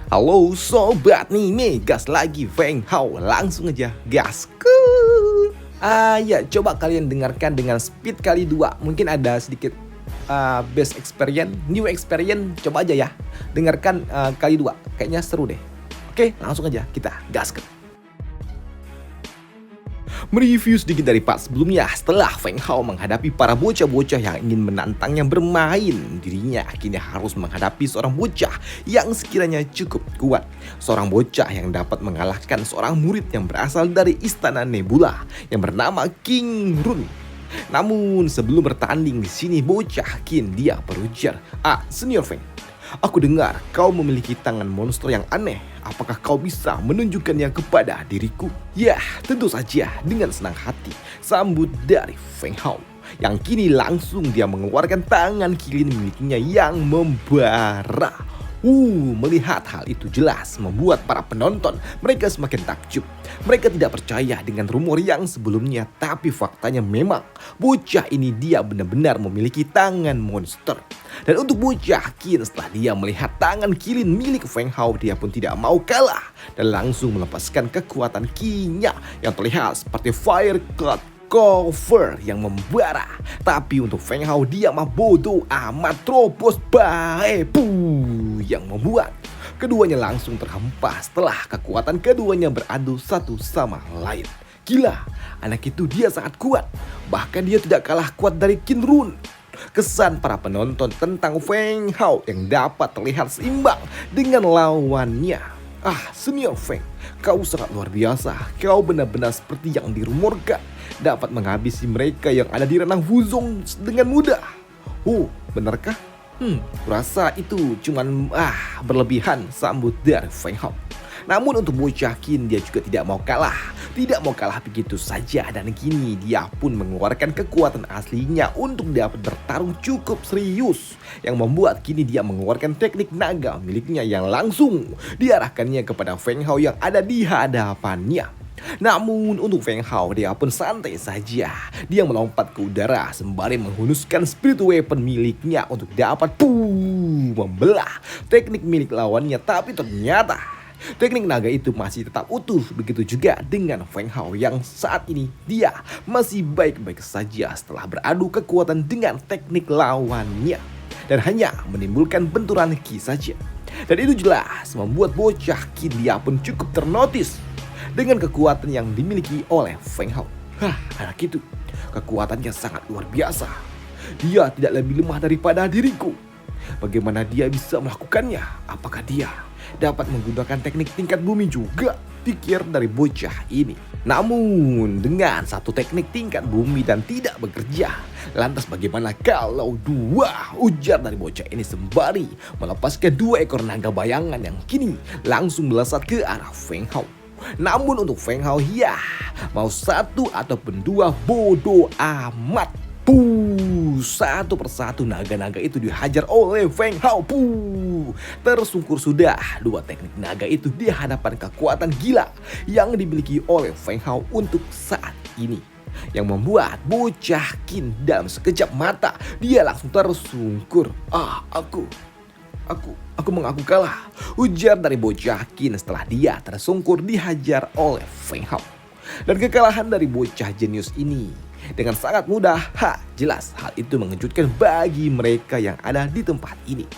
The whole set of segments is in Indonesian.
Halo sobat nih, gas lagi Feng Hao, langsung aja gasku. Ya coba kalian dengarkan dengan speed kali 2. Mungkin ada sedikit best experience, new experience, coba aja ya. Dengarkan kali 2, kayaknya seru deh. Oke, langsung aja kita gaskan. Mereview sedikit dari part sebelumnya. Setelah Feng Hao menghadapi para bocah-bocah yang ingin menantangnya bermain, dirinya akhirnya harus menghadapi seorang bocah yang sekiranya cukup kuat. Seorang bocah yang dapat mengalahkan seorang murid yang berasal dari Istana Nebula yang bernama King Run. Namun sebelum bertanding di sini, bocah Qin dia berujar, Senior Feng, aku dengar kau memiliki tangan monster yang aneh. Apakah kau bisa menunjukkannya kepada diriku? Ya, tentu saja, dengan senang hati sambut dari Feng Hao, yang kini langsung dia mengeluarkan tangan kilin miliknya yang membara. Melihat hal itu jelas membuat para penonton mereka semakin takjub. Mereka tidak percaya dengan rumor yang sebelumnya, tapi faktanya memang bocah ini dia benar-benar memiliki tangan monster. Dan untuk bocah Qin, setelah dia melihat tangan kilin milik Feng Hao, dia pun tidak mau kalah dan langsung melepaskan kekuatan Qin-nya yang terlihat seperti fire cloud cover yang membara. Tapi untuk Feng Hao, dia mah bodoh amat, terobos bae yang membuat keduanya langsung terhempas setelah kekuatan keduanya beradu satu sama lain. Gila, anak itu dia sangat kuat, bahkan dia tidak kalah kuat dari Qin Run. Kesan para penonton tentang Feng Hao yang dapat terlihat seimbang dengan lawannya. Senior Feng, kau sangat luar biasa. Kau benar-benar seperti yang dirumorkan, dapat menghabisi mereka yang ada di ranah Wuzong dengan mudah. Benarkah? Kurasa itu cuman berlebihan, sambut dari Feng Hao. Namun untuk bocah Qin, dia juga tidak mau kalah. Tidak mau kalah begitu saja, dan kini dia pun mengeluarkan kekuatan aslinya untuk dapat bertarung cukup serius, yang membuat kini dia mengeluarkan teknik naga miliknya yang langsung diarahkannya kepada Feng Hao yang ada di hadapannya. Namun untuk Feng Hao, dia pun santai saja. Dia melompat ke udara sembari menghunuskan spirit weapon miliknya untuk dapat membelah teknik milik lawannya. Tapi ternyata teknik naga itu masih tetap utuh. Begitu juga dengan Feng Hao yang saat ini dia masih baik-baik saja setelah beradu kekuatan dengan teknik lawannya, dan hanya menimbulkan benturan ki saja. Dan itu jelas membuat bocah Qin dia pun cukup ternotis dengan kekuatan yang dimiliki oleh Feng Hao. Anak itu kekuatannya sangat luar biasa. Dia tidak lebih lemah daripada diriku. Bagaimana dia bisa melakukannya? Apakah dia dapat menggunakan teknik tingkat bumi juga? Pikir dari bocah ini. Namun dengan satu teknik tingkat bumi dan tidak bekerja, lantas bagaimana kalau dua? Ujar dari bocah ini sembari melepaskan 2 ekor naga bayangan yang kini langsung melesat ke arah Feng Hao. Namun untuk Feng Hao, mau 1 ataupun 2 bodoh amat. Satu persatu naga-naga itu dihajar oleh Feng Hao. Tersungkur sudah 2 teknik naga itu di hadapan kekuatan gila yang dimiliki oleh Feng Hao untuk saat ini, yang membuat bocah Qin dalam sekejap mata dia langsung tersungkur. Aku mengaku kalah, ujar dari bocah Qin setelah dia tersungkur dihajar oleh Feng Hao. Dan kekalahan dari bocah jenius ini dengan sangat mudah, jelas hal itu mengejutkan bagi mereka yang ada di tempat ini.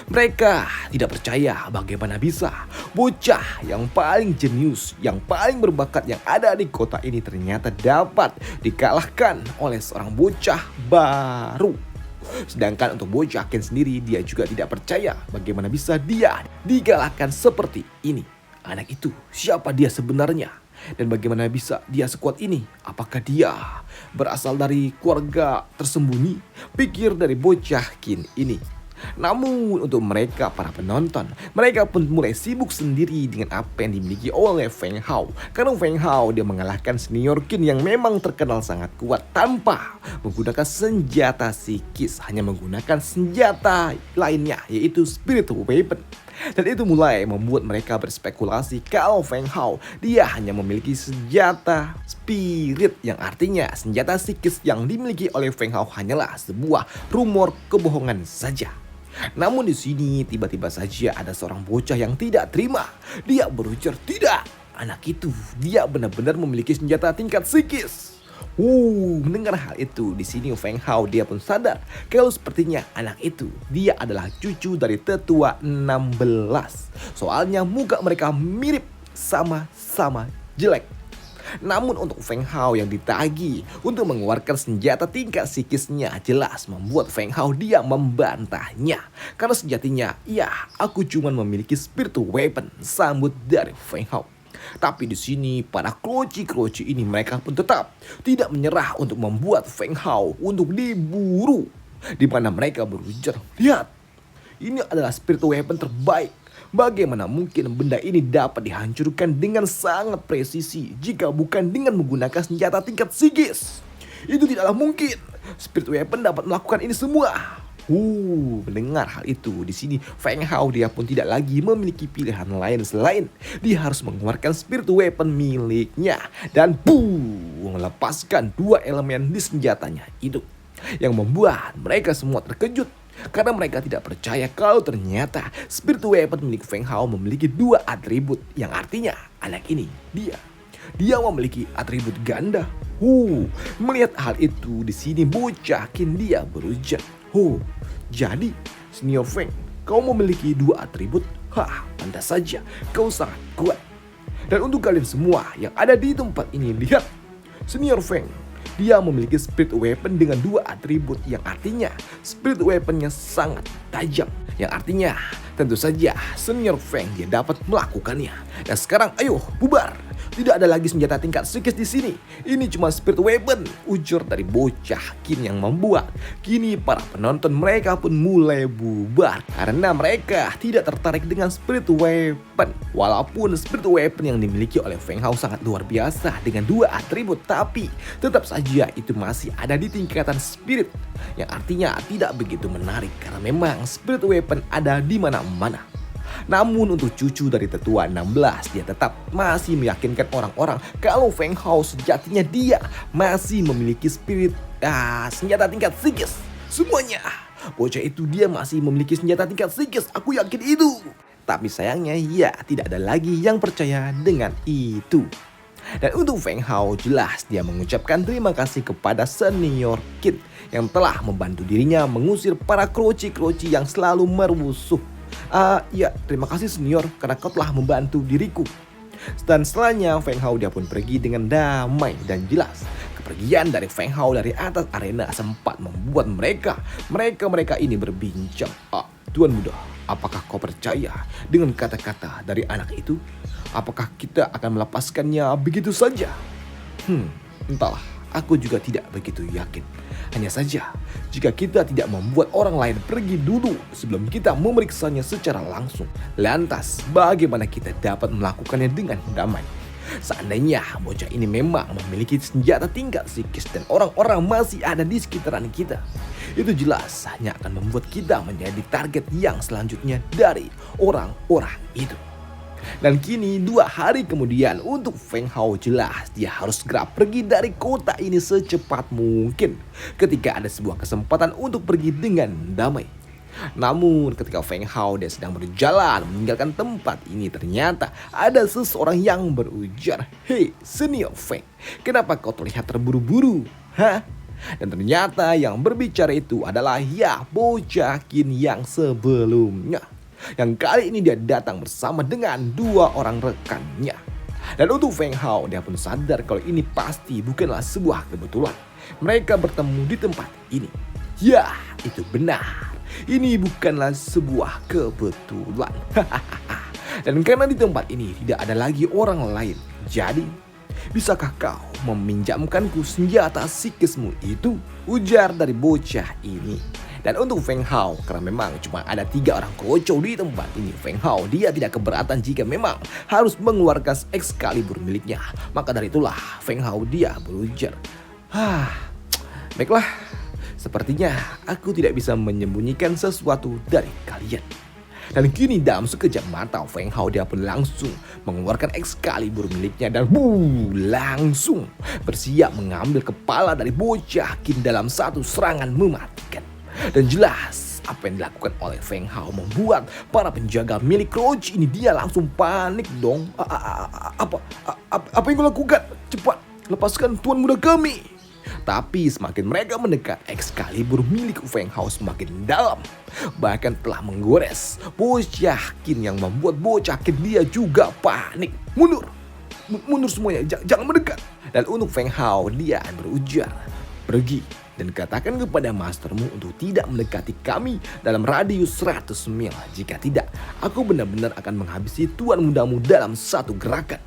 Mereka tidak percaya bagaimana bisa bocah yang paling jenius, yang paling berbakat yang ada di kota ini ternyata dapat dikalahkan oleh seorang bocah baru. Sedangkan untuk bocah Qin sendiri, dia juga tidak percaya bagaimana bisa dia digalakkan seperti ini. Anak itu, siapa dia sebenarnya? Dan bagaimana bisa dia sekuat ini? Apakah dia berasal dari keluarga tersembunyi? Pikir dari bocah Qin ini. Namun untuk mereka para penonton, mereka pun mulai sibuk sendiri dengan apa yang dimiliki oleh Feng Hao. Karena Feng Hao dia mengalahkan senior Qin yang memang terkenal sangat kuat tanpa menggunakan senjata psikis, hanya menggunakan senjata lainnya yaitu spirit weapon. Dan itu mulai membuat mereka berspekulasi kalau Feng Hao dia hanya memiliki senjata spirit, yang artinya senjata psikis yang dimiliki oleh Feng Hao hanyalah sebuah rumor kebohongan saja. Namun di sini tiba-tiba saja ada seorang bocah yang tidak terima. Dia berujar, "Tidak, anak itu dia benar-benar memiliki senjata tingkat psikis." Mendengar hal itu, di sini Feng Hao dia pun sadar kalau sepertinya anak itu dia adalah cucu dari tetua 16. Soalnya muka mereka mirip, sama-sama jelek. Namun untuk Feng Hao yang ditagih untuk mengeluarkan senjata tingkat psikisnya jelas membuat Feng Hao dia membantahnya. Karena sejatinya, ya aku cuma memiliki spiritual weapon, sambut dari Feng Hao. Tapi di sini para kroci-kroci ini mereka pun tetap tidak menyerah untuk membuat Feng Hao untuk diburu. Di mana mereka berujar, "Lihat, ini adalah spiritual weapon terbaik. Bagaimana mungkin benda ini dapat dihancurkan dengan sangat presisi jika bukan dengan menggunakan senjata tingkat psikis? Itu tidaklah mungkin. Spirit weapon dapat melakukan ini semua." Mendengar hal itu, di sini Feng Hao dia pun tidak lagi memiliki pilihan lain selain dia harus mengeluarkan spirit weapon miliknya dan melepaskan dua elemen di senjatanya itu, yang membuat mereka semua terkejut. Karena mereka tidak percaya kalau ternyata spirit weapon milik Feng Hao memiliki dua atribut, yang artinya anak ini dia memiliki atribut ganda. Melihat hal itu, di sini bocah Qin dia berujar, jadi Senior Feng, kau memiliki dua atribut? Pantas saja kau sangat kuat. Dan untuk kalian semua yang ada di tempat ini, lihat, Senior Feng dia memiliki spirit weapon dengan dua atribut, yang artinya spirit weaponnya sangat tajam, yang artinya tentu saja Senior Feng dia dapat melakukannya. Dan sekarang ayo bubar. Tidak ada lagi senjata tingkat psikis di sini. Ini cuma spirit weapon, ujar dari bocah Qin yang membuat kini para penonton mereka pun mulai bubar karena mereka tidak tertarik dengan spirit weapon. Walaupun spirit weapon yang dimiliki oleh Feng Hao sangat luar biasa dengan dua atribut, tapi tetap saja itu masih ada di tingkatan spirit, yang artinya tidak begitu menarik karena memang spirit weapon ada di mana-mana. Namun untuk cucu dari tetua 16, dia tetap masih meyakinkan orang-orang kalau Feng Hao sejatinya dia masih memiliki spirit senjata tingkat psikis. Semuanya, bocah itu dia masih memiliki senjata tingkat psikis, aku yakin itu. Tapi sayangnya ya tidak ada lagi yang percaya dengan itu. Dan untuk Feng Hao jelas dia mengucapkan terima kasih kepada Senior Qin yang telah membantu dirinya mengusir para kroci-kroci yang selalu merusuh. Ya, terima kasih senior karena kau telah membantu diriku. Dan setelahnya Feng Hao dia pun pergi dengan damai dan jelas. Kepergian dari Feng Hao dari atas arena sempat membuat mereka ini berbincang. Tuan muda, apakah kau percaya dengan kata-kata dari anak itu? Apakah kita akan melepaskannya begitu saja? Entahlah, aku juga tidak begitu yakin. Hanya saja, jika kita tidak membuat orang lain pergi dulu sebelum kita memeriksanya secara langsung, lantas bagaimana kita dapat melakukannya dengan damai? Seandainya bocah ini memang memiliki senjata tingkat psikis dan orang-orang masih ada di sekitaran kita, itu jelas hanya akan membuat kita menjadi target yang selanjutnya dari orang-orang itu. Dan kini 2 hari kemudian untuk Feng Hao jelas dia harus segera pergi dari kota ini secepat mungkin ketika ada sebuah kesempatan untuk pergi dengan damai. Namun ketika Feng Hao dia sedang berjalan meninggalkan tempat ini, ternyata ada seseorang yang berujar, "Hei Senior Feng, kenapa kau terlihat terburu-buru? Dan ternyata yang berbicara itu adalah bocah Qin yang sebelumnya. Yang kali ini dia datang bersama dengan 2 orang rekannya. Dan untuk Feng Hao dia pun sadar kalau ini pasti bukanlah sebuah kebetulan. Mereka bertemu di tempat ini. Ya, itu benar. Ini bukanlah sebuah kebetulan. Dan karena di tempat ini tidak ada lagi orang lain, jadi bisakah kau meminjamkanku senjata psikismu itu? Ujar dari bocah ini. Dan untuk Feng Hao, karena memang cuma ada 3 orang kocok di tempat ini, Feng Hao dia tidak keberatan jika memang harus mengeluarkan Excalibur miliknya. Maka dari itulah Feng Hao dia berujar, baiklah, sepertinya aku tidak bisa menyembunyikan sesuatu dari kalian. Dan kini dalam sekejap mata Feng Hao dia pun langsung mengeluarkan Excalibur miliknya dan langsung bersiap mengambil kepala dari bocah Qin dalam satu serangan mematikan. Dan jelas apa yang dilakukan oleh Feng Hao membuat para penjaga milik Roach ini dia langsung panik dong. Apa yang kau lakukan? Cepat, lepaskan tuan muda kami. Tapi semakin mereka mendekat, Excalibur milik Feng Hao semakin dalam. Bahkan telah menggores bocah Qin yang membuat bocah Qin dia juga panik. Mundur, mundur semuanya, jangan mendekat. Dan untuk Feng Hao dia berujar, pergi dan katakan kepada mastermu untuk tidak mendekati kami dalam radius 100 mil. Jika tidak, aku benar-benar akan menghabisi tuan mudamu dalam satu gerakan.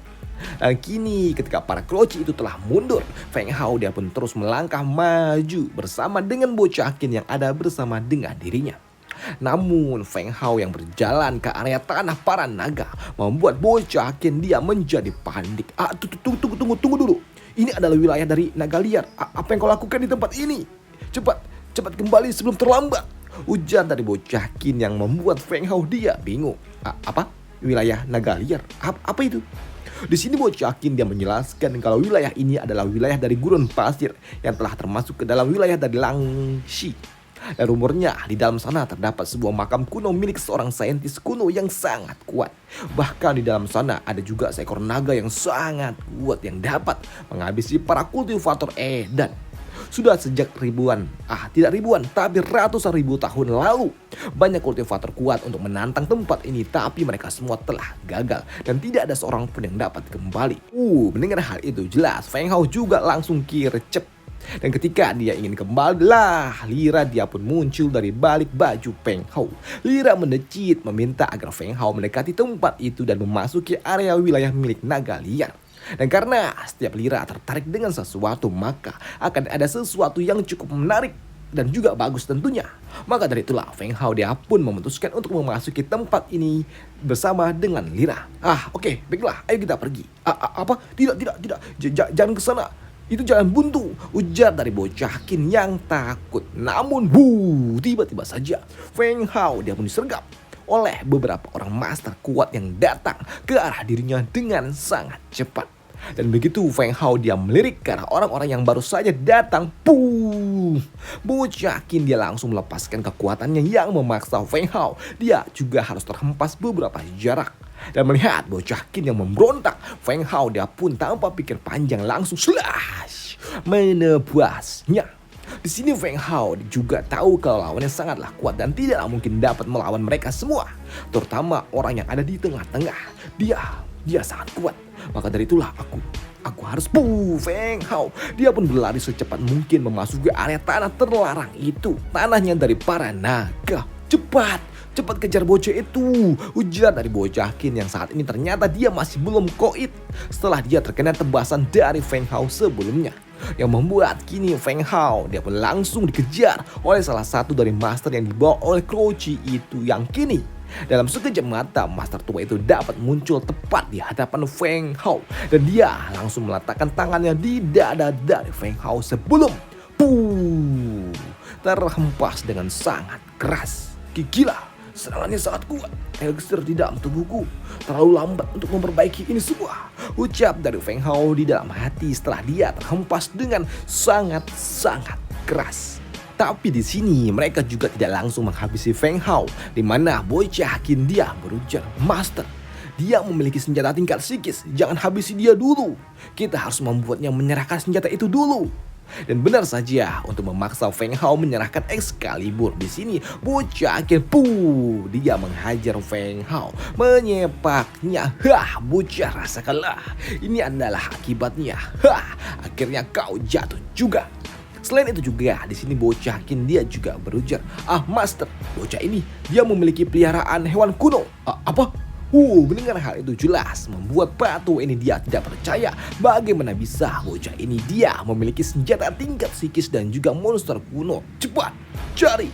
Dan kini ketika para Croci itu telah mundur, Feng Hao dia pun terus melangkah maju bersama dengan bocah Qin yang ada bersama dengan dirinya. Namun Feng Hao yang berjalan ke area tanah para naga membuat bocah Qin dia menjadi panik. Tunggu dulu. Ini adalah wilayah dari naga liar. Apa yang kau lakukan di tempat ini? Cepat kembali sebelum terlambat. Ujar dari bocah Qin yang membuat Feng Hao dia bingung. Apa? Wilayah naga liar? Apa itu? Di sini bocah Qin dia menjelaskan kalau wilayah ini adalah wilayah dari gurun pasir yang telah termasuk ke dalam wilayah dari Langshi. Dan rumornya di dalam sana terdapat sebuah makam kuno milik seorang saintis kuno yang sangat kuat. Bahkan di dalam sana ada juga seekor naga yang sangat kuat yang dapat menghabisi para kultivator Edan. Sudah sejak tidak ribuan, tapi ratusan ribu tahun lalu. Banyak kultivator kuat untuk menantang tempat ini, tapi mereka semua telah gagal. Dan tidak ada seorang pun yang dapat kembali. Mendengar hal itu jelas, Feng Hao juga langsung kircep. Dan ketika dia ingin kembali Lira dia pun muncul dari balik baju Feng Hao. Lira mendecit meminta agar Feng Hao mendekati tempat itu dan memasuki area wilayah milik naga liar. Dan karena setiap Lira tertarik dengan sesuatu, maka akan ada sesuatu yang cukup menarik dan juga bagus tentunya. Maka dari itulah Feng Hao dia pun memutuskan untuk memasuki tempat ini bersama dengan Lira. Oke, baiklah, ayo kita pergi. Apa? Tidak. Jangan ke sana. Itu jalan buntu, ujar dari bocah Qin yang takut. Namun tiba-tiba saja Feng Hao dia pun disergap oleh beberapa orang master kuat yang datang ke arah dirinya dengan sangat cepat. Dan begitu Feng Hao dia melirik ke arah orang-orang yang baru saja datang, bocah Qin dia langsung melepaskan kekuatannya yang memaksa Feng Hao dia juga harus terhempas beberapa jarak. Dan melihat bocah Qin yang memberontak, Feng Hao dia pun tanpa pikir panjang langsung slash menebasnya. Di sini Feng Hao juga tahu kalau lawannya sangatlah kuat dan tidaklah mungkin dapat melawan mereka semua, terutama orang yang ada di tengah-tengah. Dia sangat kuat. Maka dari itulah aku harus Feng Hao dia pun berlari secepat mungkin memasuki area tanah terlarang itu, tanahnya dari para naga. Cepat kejar bocah itu, ujar dari bocah Qin yang saat ini ternyata dia masih belum koit setelah dia terkena tebasan dari Feng Hao sebelumnya. Yang membuat kini Feng Hao dia pun langsung dikejar oleh salah satu dari master yang dibawa oleh Croci itu, yang kini dalam sekejap mata master tua itu dapat muncul tepat di hadapan Feng Hao. Dan dia langsung meletakkan tangannya di dada dari Feng Hao sebelum terhempas dengan sangat keras. Gila, serangannya sangat kuat. Elixir di dalam tubuhku terlalu lambat untuk memperbaiki ini semua, ucap dari Feng Hao di dalam hati setelah dia terhempas dengan sangat keras. Tapi di sini mereka juga tidak langsung menghabisi Feng Hao, di mana bocah Qin dia berujar, "Master, dia memiliki senjata tingkat psikis, jangan habisi dia dulu. Kita harus membuatnya menyerahkan senjata itu dulu." Dan benar saja, untuk memaksa Feng Hao menyerahkan Excalibur, di sini bocah Qin dia menghajar Feng Hao, menyepaknya. Bocah, rasakanlah. Ini adalah akibatnya. Akhirnya kau jatuh juga. Selain itu juga di sini bocah Qin dia juga berujar, Master, bocah ini dia memiliki peliharaan hewan kuno. Apa? Mendengar hal itu jelas membuat Batu ini dia tidak percaya bagaimana bisa bocah ini dia memiliki senjata tingkat psikis dan juga monster kuno. Cepat cari.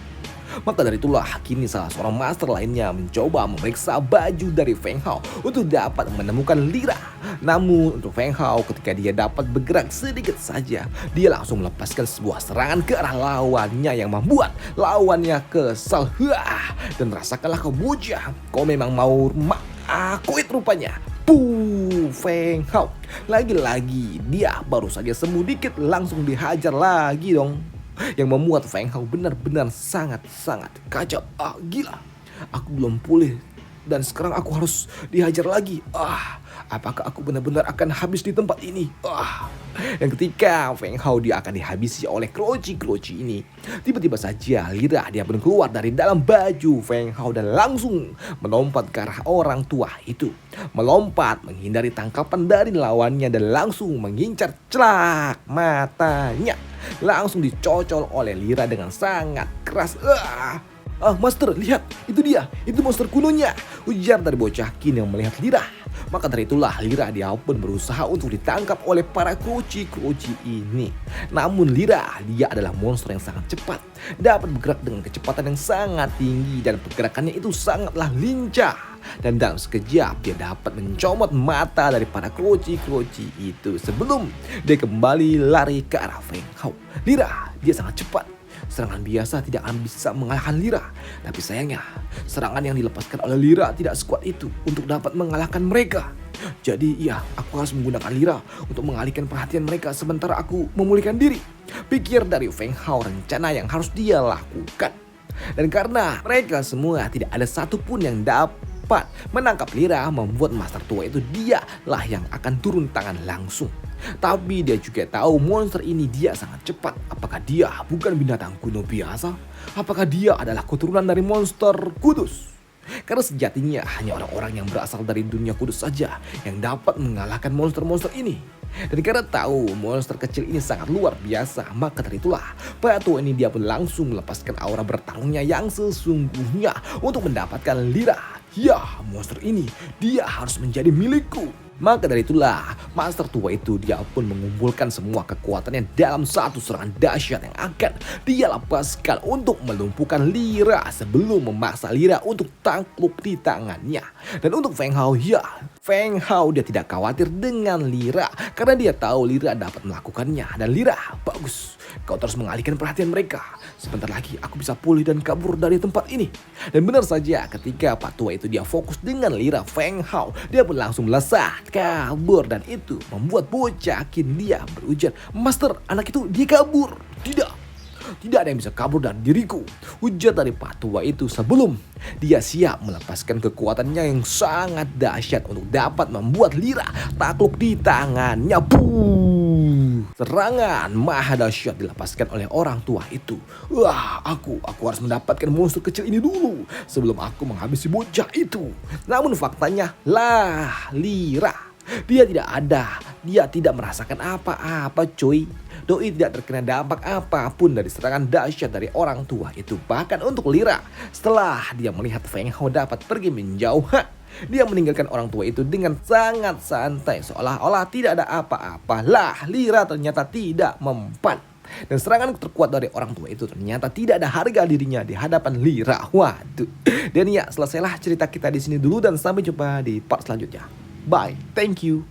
Maka dari itulah kini salah seorang master lainnya mencoba memeriksa baju dari Feng Hao untuk dapat menemukan Lira. Namun untuk Feng Hao ketika dia dapat bergerak sedikit saja, dia langsung melepaskan sebuah serangan ke arah lawannya yang membuat lawannya kesal. Dan rasakanlah kau bocah, kau memang mau kuit rupanya. Feng Hao lagi-lagi dia baru saja sembuh dikit langsung dihajar lagi dong. yang membuat Feng Hao benar-benar sangat-sangat kacau. Gila, aku belum pulih dan sekarang aku harus dihajar lagi. Apakah aku benar-benar akan habis di tempat ini? Dan ketika Feng Hao dia akan dihabisi oleh kroci-kroci ini, tiba-tiba saja Lira dia pun keluar dari dalam baju Feng Hao dan langsung melompat ke arah orang tua itu. Melompat menghindari tangkapan dari lawannya dan langsung mengincar celak matanya. Langsung dicocol oleh Lira dengan sangat keras. Master, lihat, itu dia, itu monster kunonya, ujar dari bocah Qin yang melihat Lira. Maka dari itulah Lira dia pun berusaha untuk ditangkap oleh para kroci-kroci ini. Namun Lira dia adalah monster yang sangat cepat, dapat bergerak dengan kecepatan yang sangat tinggi dan pergerakannya itu sangatlah lincah. Dan dalam sekejap dia dapat mencomot mata dari para kroci-kroci itu sebelum dia kembali lari ke arah Feng Hao. Lira dia sangat cepat. Serangan biasa tidak akan bisa mengalahkan Lira. Tapi sayangnya, serangan yang dilepaskan oleh Lira tidak sekuat itu untuk dapat mengalahkan mereka. Jadi iya, aku harus menggunakan Lira untuk mengalihkan perhatian mereka sementara aku memulihkan diri. Pikir dari Feng Hao rencana yang harus dia lakukan. Dan karena mereka semua tidak ada satupun yang dapat menangkap Lira, membuat master tua itu dialah yang akan turun tangan langsung. Tapi dia juga tahu monster ini dia sangat cepat. Apakah dia bukan binatang kuno biasa? Apakah dia adalah keturunan dari monster kudus? Karena sejatinya hanya orang-orang yang berasal dari dunia kudus saja yang dapat mengalahkan monster-monster ini. Dan karena tahu monster kecil ini sangat luar biasa, maka dari itulah Pato ini dia pun langsung melepaskan aura bertarungnya yang sesungguhnya untuk mendapatkan Lira. Ya, monster ini dia harus menjadi milikku. Maka dari itulah master tua itu dia pun mengumpulkan semua kekuatannya dalam satu serangan dahsyat yang akan dia lepaskan untuk melumpuhkan Lira sebelum memaksa Lira untuk takluk di tangannya. Dan untuk Feng Hao, ya, Feng Hao dia tidak khawatir dengan Lira karena dia tahu Lira dapat melakukannya. Dan Lira, bagus, kau terus mengalihkan perhatian mereka. Sebentar lagi aku bisa pulih dan kabur dari tempat ini. Dan benar saja ketika Pak Tua itu dia fokus dengan Lira, Feng Hao dia pun langsung melesat kabur. Dan itu membuat bocah Qin dia berujar, "Master, anak itu dia kabur." Tidak ada yang bisa kabur dari diriku, ujar dari Pak Tua itu sebelum dia siap melepaskan kekuatannya yang sangat dahsyat untuk dapat membuat Lira takluk di tangannya. Serangan maha dahsyat dilepaskan oleh orang tua itu. Aku harus mendapatkan monster kecil ini dulu sebelum aku menghabisi bocah itu. Namun faktanya lah Lira dia tidak ada, dia tidak merasakan apa-apa cuy. Doi tidak terkena dampak apapun dari serangan dahsyat dari orang tua itu. Bahkan untuk Lira, setelah dia melihat Feng Hao dapat pergi menjauh, dia meninggalkan orang tua itu dengan sangat santai seolah-olah tidak ada apa-apa. Lah, Lira ternyata tidak mempan. Dan serangan terkuat dari orang tua itu ternyata tidak ada harga dirinya di hadapan Lira. Waduh. Dan ya, selesailah cerita kita di sini dulu dan sampai jumpa di part selanjutnya. Bye, thank you.